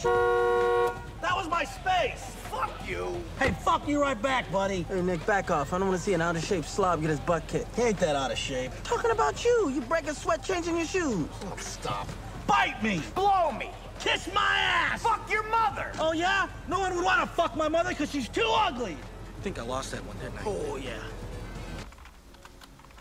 That was my space! Fuck you! Hey, fuck you right back, buddy. Hey, Nick, back off. I don't want to see an out-of-shape slob get his butt kicked. He ain't that out of shape. Talking about you. You breaking sweat changing your shoes. Oh, stop. Bite me! Blow me! Kiss my ass! Fuck your mother! Oh, yeah? No one would want to fuck my mother because she's too ugly. I think I lost that one, didn't I? Oh, yeah.